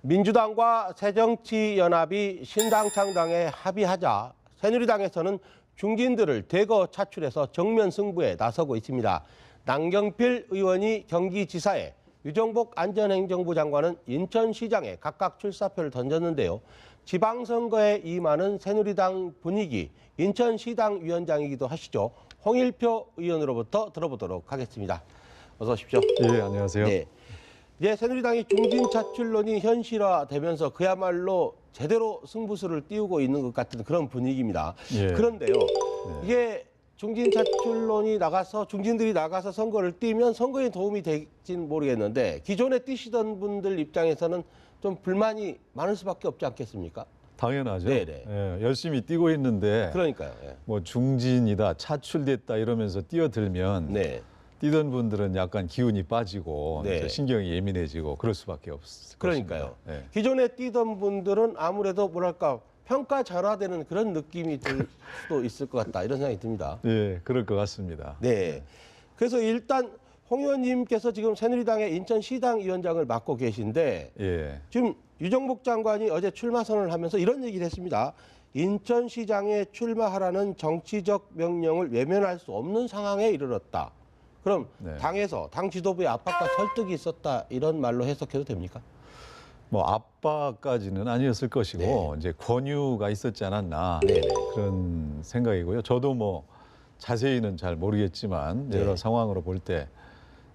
민주당과 새정치연합이 신당창당에 합의하자 새누리당에서는 중진들을 대거 차출해서 정면 승부에 나서고 있습니다. 남경필 의원이 경기지사에, 유정복 안전행정부 장관은 인천시장에 각각 출사표를 던졌는데요. 지방선거에 임하는 새누리당 분위기, 인천시당 위원장이기도 하시죠. 홍일표 의원으로부터 들어보도록 하겠습니다. 어서 오십시오. 예, 안녕하세요. 네. 이제 새누리당이 중진 차출론이 현실화되면서 그야말로 제대로 승부수를 띄우고 있는 것 같은 그런 분위기입니다. 예. 그런데요, 이게 중진 차출론이 나가서 중진들이 나가서 선거를 뛰면 선거에 도움이 될지는 모르겠는데 기존에 뛰시던 분들 입장에서는 좀 불만이 많을 수밖에 없지 않겠습니까? 당연하죠. 네네. 예, 열심히 뛰고 있는데 그러니까요. 예. 뭐 중진이다, 차출됐다 이러면서 뛰어들면 네. 뛰던 분들은 약간 기운이 빠지고 네. 이제 신경이 예민해지고 그럴 수밖에 없을 그러니까요. 것입니다. 예. 기존에 뛰던 분들은 아무래도 뭐랄까 평가절하되는 그런 느낌이 들 수도 있을 것 같다 이런 생각이 듭니다. 예, 그럴 것 같습니다. 네. 그래서 일단 홍 의원님께서 지금 새누리당의 인천시당 위원장을 맡고 계신데 예. 지금 유정복 장관이 어제 출마 선언을 하면서 이런 얘기를 했습니다. 인천시장에 출마하라는 정치적 명령을 외면할 수 없는 상황에 이르렀다. 그럼 네. 당에서 당 지도부의 압박과 설득이 있었다 이런 말로 해석해도 됩니까? 뭐 압박까지는 아니었을 것이고 네. 이제 권유가 있었지 않았나 네네. 그런 생각이고요. 저도 뭐 자세히는 잘 모르겠지만 네. 여러 상황으로 볼 때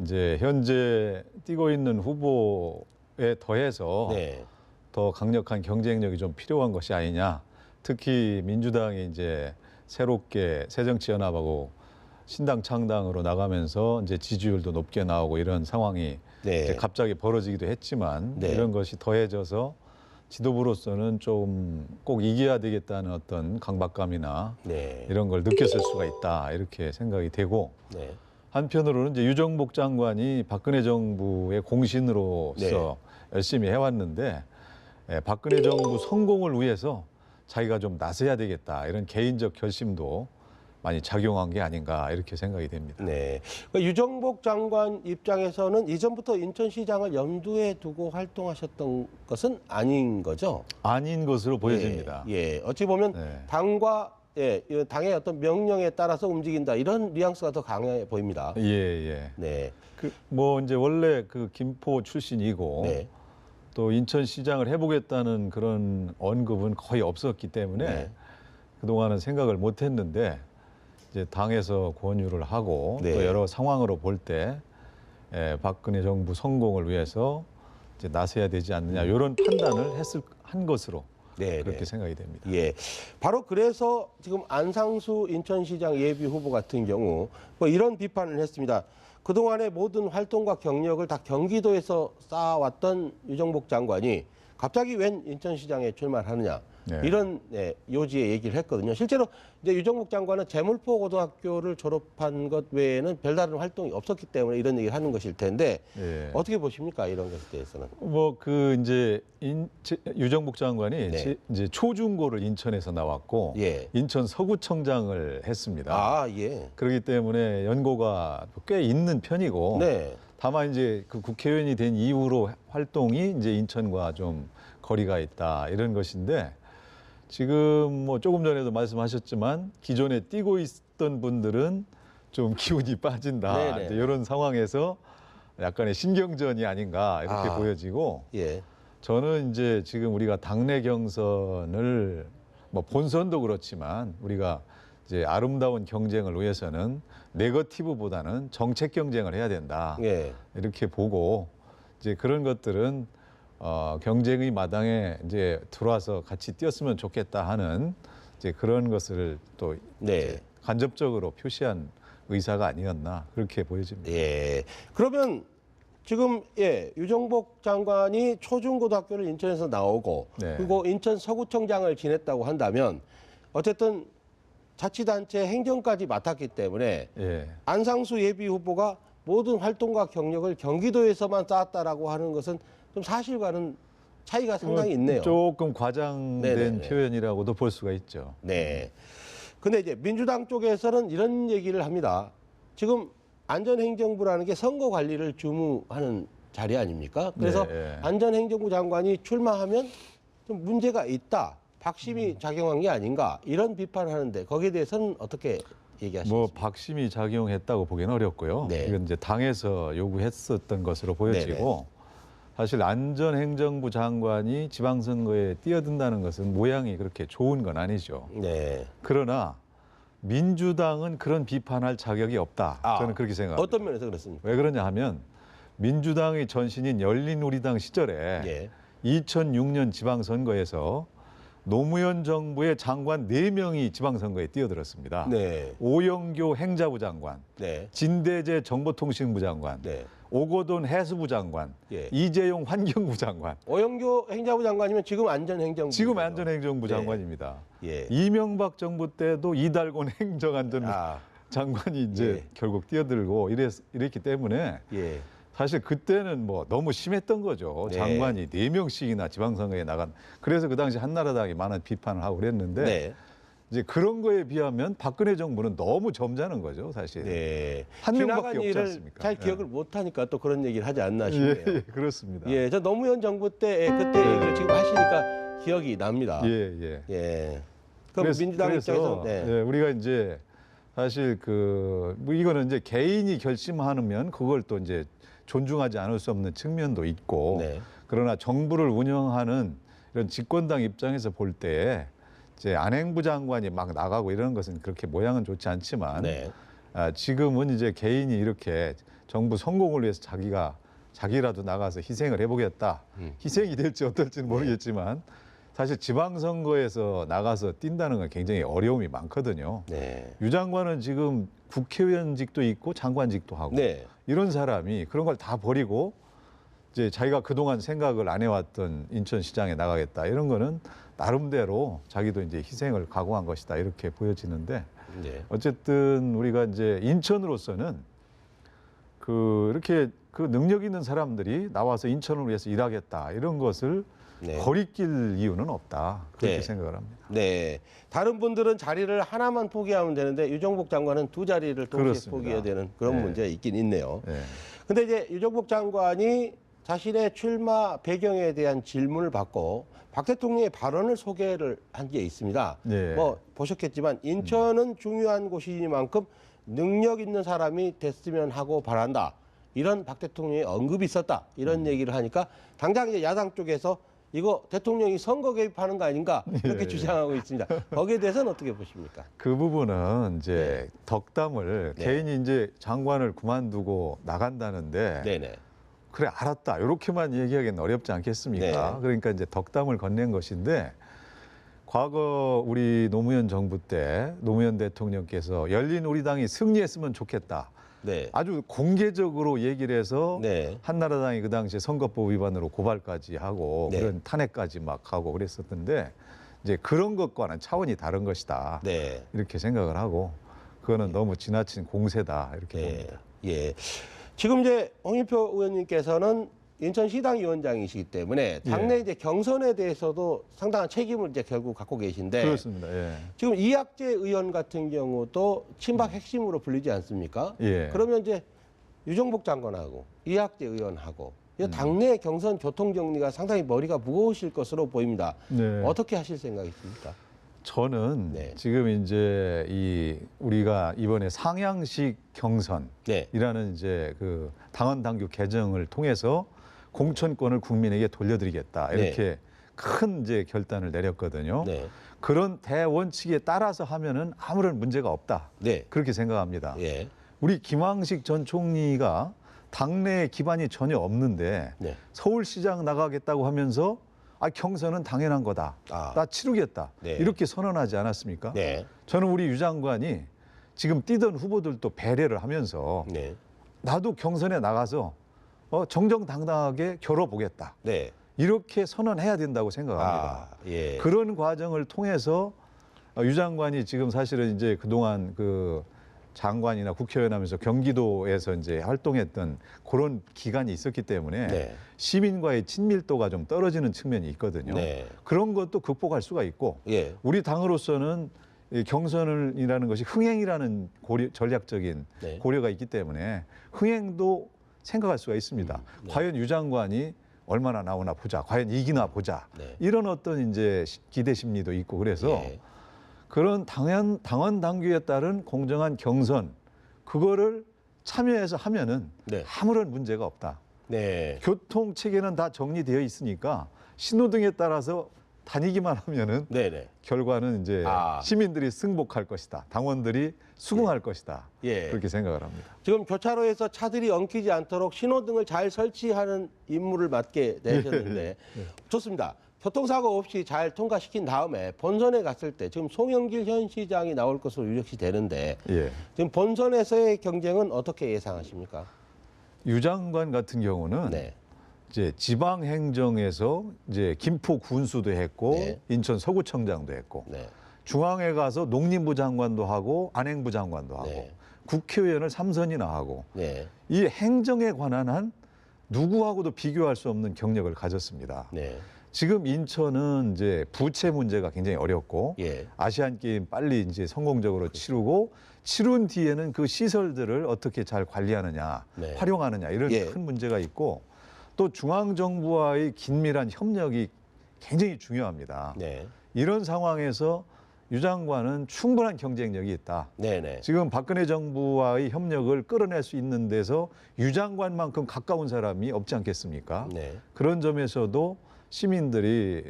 이제 현재 뛰고 있는 후보에 더해서 네. 더 강력한 경쟁력이 좀 필요한 것이 아니냐. 특히 민주당이 이제 새롭게 새정치연합하고 신당 창당으로 나가면서 이제 지지율도 높게 나오고 이런 상황이 네. 이제 갑자기 벌어지기도 했지만 네. 이런 것이 더해져서 지도부로서는 좀 꼭 이겨야 되겠다는 어떤 강박감이나 네. 이런 걸 느꼈을 수가 있다 이렇게 생각이 되고 네. 한편으로는 이제 유정복 장관이 박근혜 정부의 공신으로서 네. 열심히 해왔는데 박근혜 정부 성공을 위해서 자기가 좀 나서야 되겠다 이런 개인적 결심도 많이 작용한 게 아닌가 이렇게 생각이 됩니다. 네. 그러니까 유정복 장관 입장에서는 이전부터 인천시장을 염두에 두고 활동하셨던 것은 아닌 거죠? 아닌 것으로 보여집니다. 예. 어찌 보면 네. 당의 어떤 명령에 따라서 움직인다 이런 뉘앙스가 더 강해 보입니다. 예, 예. 네. 뭐 이제 원래 그 김포 출신이고 네. 또 인천시장을 해보겠다는 그런 언급은 거의 없었기 때문에 네. 그동안은 생각을 못했는데 이제 당에서 권유를 하고 네. 또 여러 상황으로 볼 때 박근혜 정부 성공을 위해서 이제 나서야 되지 않느냐 이런 판단을 한 것으로 네, 그렇게 네. 생각이 됩니다. 예. 바로 그래서 지금 안상수 인천시장 예비 후보 같은 경우 뭐 이런 비판을 했습니다. 그동안의 모든 활동과 경력을 다 경기도에서 쌓아왔던 유정복 장관이 갑자기 웬 인천시장에 출마를 하느냐. 네. 이런 요지의 얘기를 했거든요. 실제로 이제 유정복 장관은 제물포 고등학교를 졸업한 것 외에는 별다른 활동이 없었기 때문에 이런 얘기를 하는 것일 텐데 예. 어떻게 보십니까? 이런 것에 대해서는. 뭐 그 이제 유정복 장관이 네. 이제 초중고를 인천에서 나왔고 예. 인천 서구청장을 했습니다. 아, 예. 그렇기 때문에 연고가 꽤 있는 편이고 네. 다만 이제 그 국회의원이 된 이후로 활동이 이제 인천과 좀 거리가 있다 이런 것인데 지금 뭐 조금 전에도 말씀하셨지만 기존에 뛰고 있던 분들은 좀 기운이 빠진다 네네. 이제 이런 상황에서 약간의 신경전이 아닌가 이렇게 보여지고 예. 저는 이제 지금 우리가 당내 경선을 뭐 본선도 그렇지만 우리가 이제 아름다운 경쟁을 위해서는 네거티브보다는 정책 경쟁을 해야 된다 예. 이렇게 보고 이제 그런 것들은 경쟁의 마당에 이제 들어와서 같이 뛰었으면 좋겠다 하는 이제 그런 것을 또 네. 이제 간접적으로 표시한 의사가 아니었나 그렇게 보여집니다. 예. 그러면 지금 유정복 장관이 초중고등학교를 인천에서 나오고 네. 그리고 인천 서구청장을 지냈다고 한다면 어쨌든 자치단체 행정까지 맡았기 때문에 예. 안상수 예비 후보가 모든 활동과 경력을 경기도에서만 쌓았다라고 하는 것은 좀 사실과는 차이가 상당히 있네요. 조금 과장된 네네네. 표현이라고도 볼 수가 있죠. 네. 근데 이제 민주당 쪽에서는 이런 얘기를 합니다. 지금 안전행정부라는 게 선거 관리를 주무하는 자리 아닙니까? 그래서 네. 안전행정부 장관이 출마하면 좀 문제가 있다. 박심이 작용한 게 아닌가 이런 비판을 하는데 거기에 대해서는 어떻게 얘기하십니까? 뭐 박심이 작용했다고 보기는 어렵고요. 네. 이건 이제 당에서 요구했었던 것으로 보여지고 사실 안전행정부 장관이 지방선거에 뛰어든다는 것은 모양이 그렇게 좋은 건 아니죠. 네. 그러나 민주당은 그런 비판할 자격이 없다. 저는 그렇게 생각합니다. 어떤 면에서 그렇습니까? 왜 그러냐 하면 민주당의 전신인 열린우리당 시절에 예. 2006년 지방선거에서 노무현 정부의 장관 4명이 지방선거에 뛰어들었습니다. 네. 오영교 행자부 장관, 네. 진대재 정보통신부 장관, 네. 오거돈 해수부 장관, 예. 이재용 환경부 장관, 오영교 행자부 장관이면 지금 안전행정부. 지금 안전행정부 네. 장관입니다. 예. 이명박 정부 때도 이달곤 행정안전부 아, 장관이 이제 예. 결국 뛰어들고 이랬기 때문에 예. 사실 그때는 뭐 너무 심했던 거죠. 네. 장관이 4명씩이나 지방선거에 나간. 그래서 그 당시 한나라당이 많은 비판을 하고 그랬는데 네. 이제 그런 거에 비하면 박근혜 정부는 너무 점잖은 거죠, 사실. 네. 한 명밖에 지나간 없지 일을 않습니까? 잘 예. 기억을 못 하니까 또 그런 얘기를 하지 않나 예, 싶네요. 예, 그렇습니다. 예, 저 노무현 정부 때 그때 얘기를 지금 하시니까 기억이 납니다. 예, 예. 예. 그럼 민주당 입장에서 네. 예, 우리가 이제 사실 뭐 이거는 이제 개인이 결심하면 그걸 또 이제 존중하지 않을 수 없는 측면도 있고 네. 그러나 정부를 운영하는 이런 집권당 입장에서 볼 때 이제 안행부 장관이 막 나가고 이러는 것은 그렇게 모양은 좋지 않지만 네. 지금은 이제 개인이 이렇게 정부 성공을 위해서 자기라도 나가서 희생을 해보겠다. 희생이 될지 어떨지는 모르겠지만 사실 지방선거에서 나가서 뛴다는 건 굉장히 어려움이 많거든요. 네. 유 장관은 지금 국회의원직도 있고 장관직도 하고 네. 이런 사람이 그런 걸 다 버리고 이제 자기가 그동안 생각을 안 해왔던 인천시장에 나가겠다 이런 거는 나름대로 자기도 이제 희생을 각오한 것이다 이렇게 보여지는데 네. 어쨌든 우리가 이제 인천으로서는 이렇게 그 능력 있는 사람들이 나와서 인천을 위해서 일하겠다 이런 것을 네. 거리낄 이유는 없다 그렇게 네. 생각을 합니다. 네. 다른 분들은 자리를 하나만 포기하면 되는데 유정복 장관은 2자리를 동시에 그렇습니다. 포기해야 되는 그런 네. 문제 있긴 있네요. 네. 근데 이제 유정복 장관이 자신의 출마 배경에 대한 질문을 받고 박 대통령의 발언을 소개를 한 게 있습니다. 네. 뭐 보셨겠지만 인천은 중요한 곳이니만큼 능력 있는 사람이 됐으면 하고 바란다. 이런 박 대통령의 언급이 있었다. 이런 얘기를 하니까 당장 이제 야당 쪽에서 이거 대통령이 선거 개입하는 거 아닌가 이렇게 예. 주장하고 있습니다. 거기에 대해서는 어떻게 보십니까? 그 부분은 이제 덕담을 네. 개인이 이제 장관을 그만두고 나간다는데 네네. 그래 알았다 이렇게만 얘기하기는 어렵지 않겠습니까? 네. 그러니까 이제 덕담을 건넨 것인데 과거 우리 노무현 정부 때 노무현 대통령께서 열린우리당이 승리했으면 좋겠다. 네. 아주 공개적으로 얘기를 해서 네. 한나라당이 그 당시에 선거법 위반으로 고발까지 하고 네. 그런 탄핵까지 막 하고 그랬었는데 이제 그런 것과는 차원이 다른 것이다. 네. 이렇게 생각을 하고 그거는 너무 지나친 공세다 이렇게 예. 봅니다. 예. 지금 이제 홍준표 의원님께서는 인천시당 위원장이시기 때문에 당내 예. 이제 경선에 대해서도 상당한 책임을 이제 결국 갖고 계신데 그렇습니다. 예. 지금 이학재 의원 같은 경우도 친박 핵심으로 불리지 않습니까? 예. 그러면 이제 유정복 장관하고 이학재 의원하고 이 당내 경선 교통 정리가 상당히 머리가 무거우실 것으로 보입니다. 네. 어떻게 하실 생각이십니까? 저는 네. 지금 이제 우리가 이번에 상향식 경선이라는 네. 이제 그 당원 당규 개정을 통해서 공천권을 국민에게 돌려드리겠다 이렇게 큰 이제 결단을 내렸거든요. 네. 그런 대원칙에 따라서 하면은 아무런 문제가 없다 네. 그렇게 생각합니다. 예. 우리 김황식 전 총리가 당내 기반이 전혀 없는데 네. 서울시장 나가겠다고 하면서 경선은 당연한 거다. 아. 나 치르겠다. 네. 이렇게 선언하지 않았습니까? 네. 저는 우리 유 장관이 지금 뛰던 후보들도 배려를 하면서 네. 나도 경선에 나가서 정정당당하게 겨뤄보겠다. 네. 이렇게 선언해야 된다고 생각합니다. 아, 예. 그런 과정을 통해서 유 장관이 지금 사실은 이제 그동안 그 장관이나 국회의원 하면서 경기도에서 이제 활동했던 그런 기간이 있었기 때문에 네. 시민과의 친밀도가 좀 떨어지는 측면이 있거든요. 네. 그런 것도 극복할 수가 있고 예. 우리 당으로서는 이 경선이라는 것이 흥행이라는 전략적인 네. 고려가 있기 때문에 흥행도 생각할 수가 있습니다. 네. 과연 유 장관이 얼마나 나오나 보자. 과연 이기나 보자. 네. 이런 어떤 이제 기대 심리도 있고 그래서 예. 그런 당원 당규에 따른 공정한 경선 그거를 참여해서 하면은 네. 아무런 문제가 없다. 네. 교통 체계는 다 정리되어 있으니까 신호등에 따라서 다니기만 하면은 네네. 결과는 이제 아. 시민들이 승복할 것이다. 당원들이 수긍할 것이다. 예. 그렇게 생각을 합니다. 지금 교차로에서 차들이 엉키지 않도록 신호등을 잘 설치하는 임무를 맡게 되셨는데 좋습니다. 교통사고 없이 잘 통과시킨 다음에 본선에 갔을 때 지금 송영길 현 시장이 나올 것으로 유력시 되는데 예. 지금 본선에서의 경쟁은 어떻게 예상하십니까? 유 장관 같은 경우는 네. 이제 지방 행정에서 이제 김포 군수도 했고 네. 인천 서구청장도 했고 네. 중앙에 가서 농림부 장관도 하고 안행부 장관도 하고 네. 국회의원을 3선이나 하고 네. 이 행정에 관한 한 누구하고도 비교할 수 없는 경력을 가졌습니다. 네. 지금 인천은 이제 부채 문제가 굉장히 어렵고 예. 아시안 게임 빨리 이제 성공적으로 치르고 치룬 뒤에는 그 시설들을 어떻게 잘 관리하느냐, 네. 활용하느냐 이런 예. 큰 문제가 있고 또 중앙 정부와의 긴밀한 협력이 굉장히 중요합니다. 네. 이런 상황에서 유 장관은 충분한 경쟁력이 있다. 네네. 지금 박근혜 정부와의 협력을 끌어낼 수 있는 데서 유 장관만큼 가까운 사람이 없지 않겠습니까? 네. 그런 점에서도 시민들이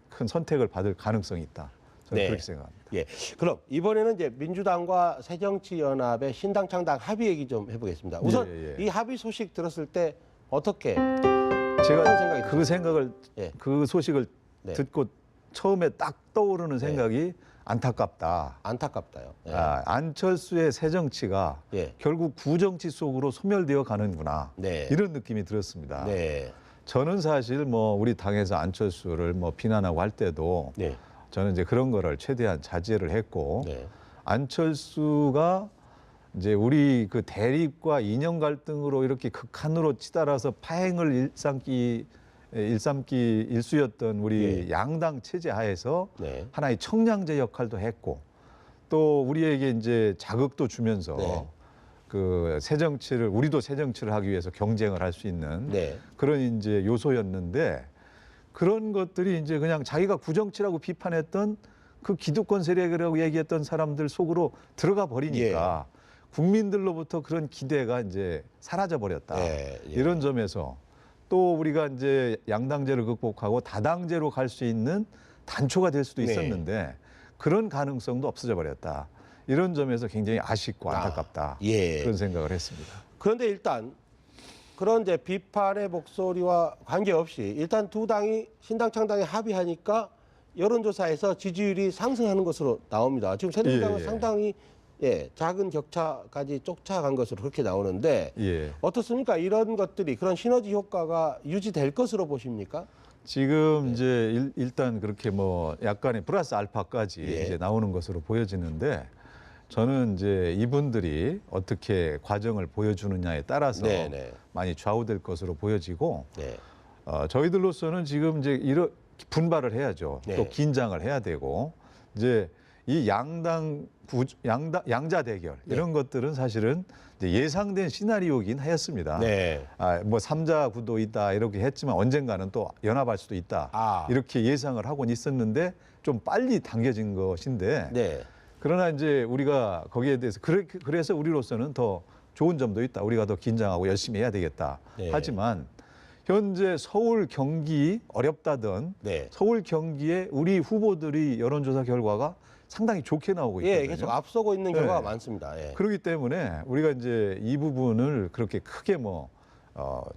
큰 선택을 받을 가능성이 있다. 저는 네. 그렇게 생각합니다. 예. 그럼 이번에는 이제 민주당과 새정치연합의 신당 창당 합의 얘기 좀 해보겠습니다. 우선 예. 이 합의 소식 들었을 때 어떻게 제가 어떤 생각이 그 생각을 예. 그 소식을 네. 듣고 처음에 딱 떠오르는 생각이 안타깝다. 안타깝다요. 예. 안철수의 새 정치가 예. 결국 구정치 속으로 소멸되어 가는구나. 네. 이런 느낌이 들었습니다. 네. 저는 사실 뭐 우리 당에서 안철수를 뭐 비난하고 할 때도 네. 저는 이제 그런 거를 최대한 자제를 했고 네. 안철수가 이제 우리 그 대립과 이념 갈등으로 이렇게 극한으로 치달아서 파행을 일수였던 우리 양당 체제 하에서 네. 하나의 청량제 역할도 했고 또 우리에게 이제 자극도 주면서 네. 그 새 정치를 우리도 새 정치를 하기 위해서 경쟁을 할 수 있는 네. 그런 이제 요소였는데 그런 것들이 이제 그냥 자기가 구정치라고 비판했던 그 기득권 세력이라고 얘기했던 사람들 속으로 들어가 버리니까 국민들로부터 그런 기대가 이제 사라져 버렸다. 예. 예. 이런 점에서 또 우리가 이제 양당제를 극복하고 다당제로 갈 수 있는 단초가 될 수도 네. 있었는데 그런 가능성도 없어져 버렸다. 이런 점에서 굉장히 아쉽고 안타깝다. 예. 그런 생각을 했습니다. 그런데 일단 그런 이제 비판의 목소리와 관계없이 일단 두 당이 신당 창당에 합의하니까 여론조사에서 지지율이 상승하는 것으로 나옵니다. 지금 새누리당은 예. 상당히 작은 격차까지 쫓아간 것으로 그렇게 나오는데 예. 어떻습니까? 이런 것들이 그런 시너지 효과가 유지될 것으로 보십니까? 지금 이제 일단 그렇게 뭐 약간의 플러스 알파까지 예. 이제 나오는 것으로 보여지는데 저는 이제 이분들이 어떻게 과정을 보여주느냐에 따라서 네네. 많이 좌우될 것으로 보여지고 네. 저희들로서는 지금 이제 이런 분발을 해야죠. 네. 또 긴장을 해야 되고 이제 이 양자 대결 이런 것들은 사실은 이제 예상된 시나리오긴 했습니다. 네. 뭐 3자 구도 있다 이렇게 했지만 언젠가는 또 연합할 수도 있다 이렇게 예상을 하고는 있었는데 좀 빨리 당겨진 것인데 네. 그러나 이제 우리가 거기에 대해서 그래서 우리로서는 더 좋은 점도 있다. 우리가 더 긴장하고 열심히 해야 되겠다. 네. 하지만 현재 서울 경기 어렵다던 네. 서울 경기에 우리 후보들이 여론조사 결과가 상당히 좋게 나오고 있거든요. 예, 계속 앞서고 있는 경우가 네. 많습니다. 예. 그렇기 때문에 우리가 이제 이 부분을 그렇게 크게 뭐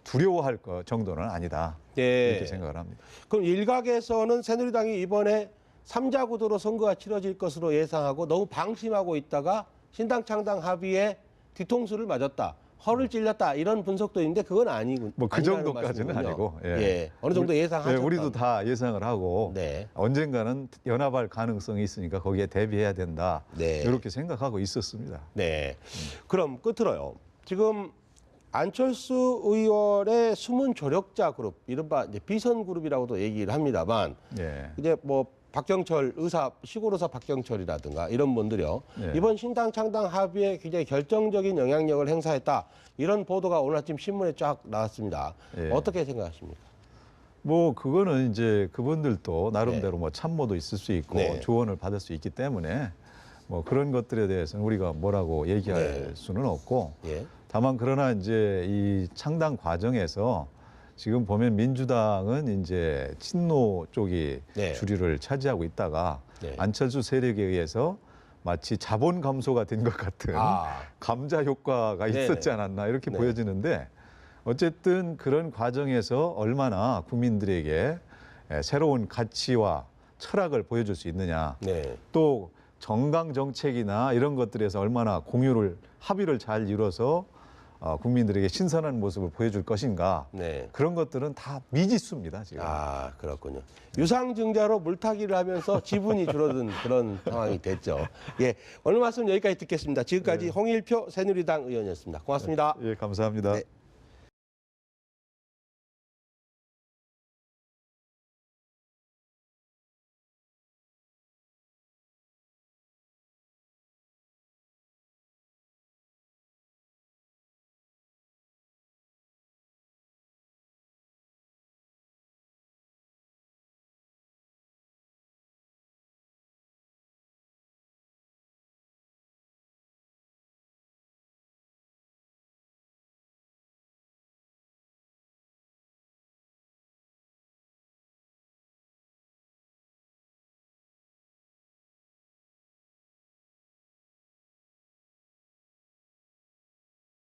두려워할 것 정도는 아니다. 예. 이렇게 생각을 합니다. 그럼 일각에서는 새누리당이 이번에 3자 구도로 선거가 치러질 것으로 예상하고 너무 방심하고 있다가 신당 창당 합의에 뒤통수를 맞았다. 허를 찔렸다. 이런 분석도 있는데 그건 아니군. 뭐 그 아니라는 정도까지는 말씀이군요. 아니고. 예. 어느 정도 예상하셨다. 우리도 다 예상을 하고 네. 언젠가는 연합할 가능성이 있으니까 거기에 대비해야 된다. 네. 이렇게 생각하고 있었습니다. 네. 그럼 끝으로요. 지금 안철수 의원의 숨은 조력자 그룹, 이른바 이제 비선 그룹이라고도 얘기를 합니다만 예. 이제 뭐 박경철 의사, 시골의사 박경철이라든가 이런 분들이요. 네. 이번 신당 창당 합의에 굉장히 결정적인 영향력을 행사했다. 이런 보도가 오늘 아침 신문에 쫙 나왔습니다. 네. 어떻게 생각하십니까? 뭐 그거는 이제 그분들도 나름대로 뭐 참모도 있을 수 있고 네. 조언을 받을 수 있기 때문에 뭐 그런 것들에 대해서는 우리가 뭐라고 얘기할 네. 수는 없고 예. 다만 그러나 이제 이 창당 과정에서 지금 보면 민주당은 이제 친노 쪽이 네. 주류를 차지하고 있다가 네. 안철수 세력에 의해서 마치 자본 감소가 된 것 같은 감자 효과가 네네. 있었지 않았나 이렇게 네. 보여지는데 어쨌든 그런 과정에서 얼마나 국민들에게 새로운 가치와 철학을 보여줄 수 있느냐 네. 또 정강 정책이나 이런 것들에서 얼마나 합의를 잘 이뤄서 국민들에게 신선한 모습을 보여줄 것인가 네. 그런 것들은 다 미지수입니다 지금. 아, 그렇군요. 유상증자로 물타기를 하면서 지분이 줄어든 그런 상황이 됐죠. 예, 오늘 말씀 여기까지 듣겠습니다. 지금까지 홍일표 새누리당 의원이었습니다. 고맙습니다. 예, 감사합니다. 네.